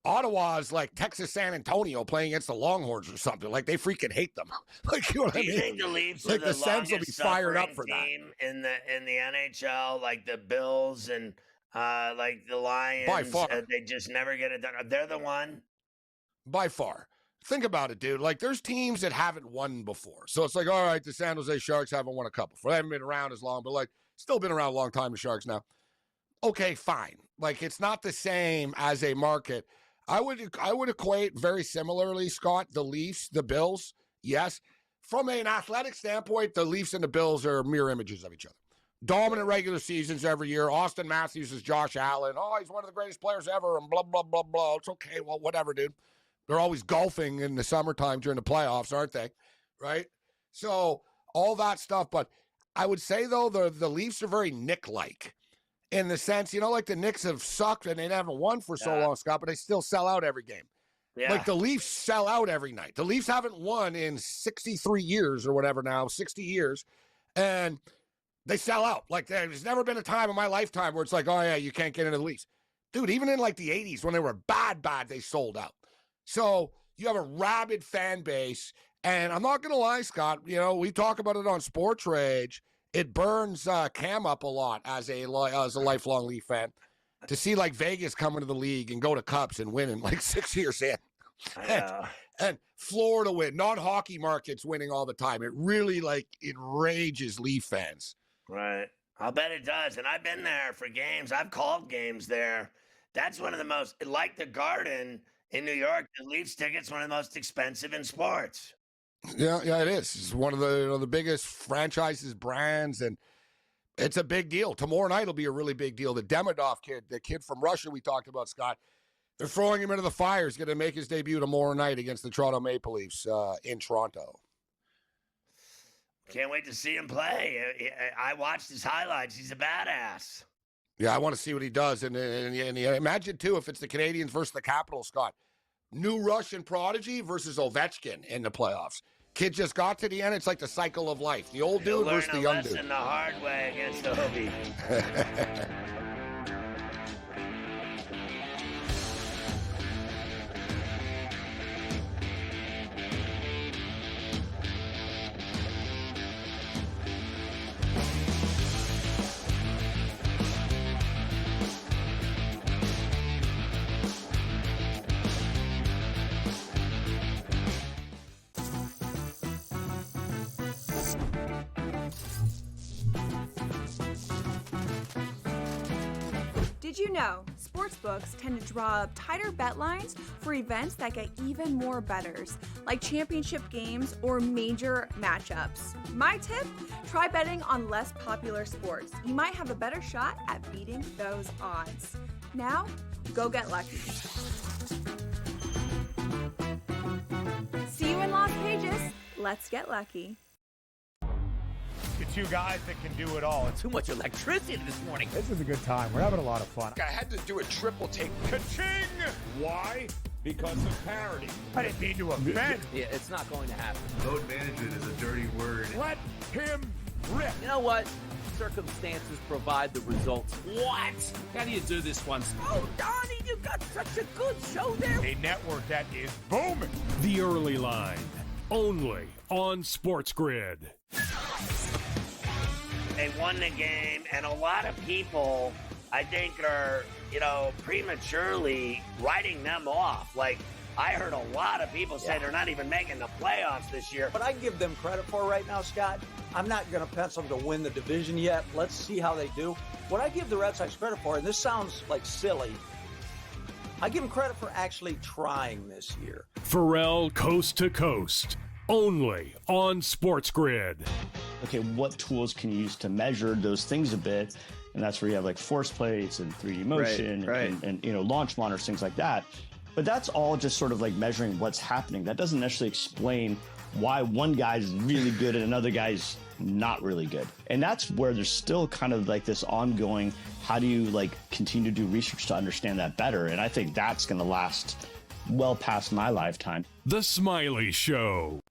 Ottawa's like Texas San Antonio playing against the Longhorns or something. Like they freaking hate them. Like, you know what I mean? Do you think the Leafs like are the the Sens will be longest fired up suffering for that. team in the NHL, like the Bills and like the Lions? By far. They just never get it done. They're the one. By far. Think about it, dude. Like, there's teams that haven't won before. So it's like, all right, the San Jose Sharks haven't won a couple. They haven't been around as long, but, like, still been around a long time, the Sharks now. Okay, fine. Like, it's not the same as a market. I would equate very similarly, Scott, the Leafs, the Bills, yes. From an athletic standpoint, the Leafs and the Bills are mirror images of each other. Dominant regular seasons every year. Austin Matthews is Josh Allen. Oh, he's one of the greatest players ever, and blah, blah, blah, blah. It's okay. Well, whatever, dude. They're always golfing in the summertime during the playoffs, aren't they? Right? So all that stuff. But I would say, though, the Leafs are very Knick-like in the sense, like the Knicks have sucked and they haven't won for so long, Scott, but they still sell out every game. Yeah. Like the Leafs sell out every night. The Leafs haven't won in 63 years or whatever now, 60 years. And they sell out. Like there's never been a time in my lifetime where it's like, oh, yeah, you can't get into the Leafs. Dude, even in like the 80s when they were bad, they sold out. So you have a rabid fan base, and I'm not going to lie, Scott, we talk about it on Sports Rage. It burns Cam up a lot as a lifelong Leaf fan to see like Vegas come into the league and go to Cups and win in like 6 years in. And Florida win, not hockey markets winning all the time. It really like enrages Leaf fans. Right. I'll bet it does. And I've been there for games. I've called games there. That's one of the most, like the Garden in New York, the Leafs ticket's one of the most expensive in sports. Yeah, it is. It's one of the biggest franchises, brands, and it's a big deal. Tomorrow night will be a really big deal. The Demidov kid, the kid from Russia we talked about, Scott, they're throwing him into the fire. He's going to make his debut tomorrow night against the Toronto Maple Leafs in Toronto. Can't wait to see him play. I watched his highlights. He's a badass. Yeah, I want to see what he does. And imagine, too, if it's the Canadiens versus the Capitals, Scott. New Russian prodigy versus Ovechkin in the playoffs. Kid just got to the end. It's like the cycle of life. The old dude versus the young dude. Learn a lesson the hard way against Ovi. Did you know sportsbooks tend to draw up tighter bet lines for events that get even more bettors, like championship games or major matchups? My tip? Try betting on less popular sports. You might have a better shot at beating those odds. Now, go get lucky. See you in Las Vegas. Let's get lucky. Two guys that can do it all. It's Too much electricity this morning. This is a good time. We're having a lot of fun. I had to do a triple take. Ka-ching! Why? Because of parity. I didn't mean to offend. Yeah, it's not going to happen. Load management is a dirty word. Let him rip. You know what? Circumstances provide the results. What? How do you do this one? Oh, Donnie, you got such a good show there. A network that is booming. The Early Line, only on SportsGrid. They won the game, and a lot of people, I think, are, prematurely writing them off. Like, I heard a lot of people say they're not even making the playoffs this year. What I give them credit for right now, Scott, I'm not going to pencil them to win the division yet. Let's see how they do. What I give the Red Sox credit for, and this sounds like silly, I give them credit for actually trying this year. Ferrall Coast to Coast, only on SportsGrid. Okay, what tools can you use to measure those things a bit? And that's where you have like force plates and 3D motion and launch monitors, things like that. But that's all just sort of like measuring what's happening. That doesn't necessarily explain why one guy's really good and another guy's not really good. And that's where there's still kind of like this ongoing, how do you like continue to do research to understand that better? And I think that's going to last well past my lifetime. The Smiley Show.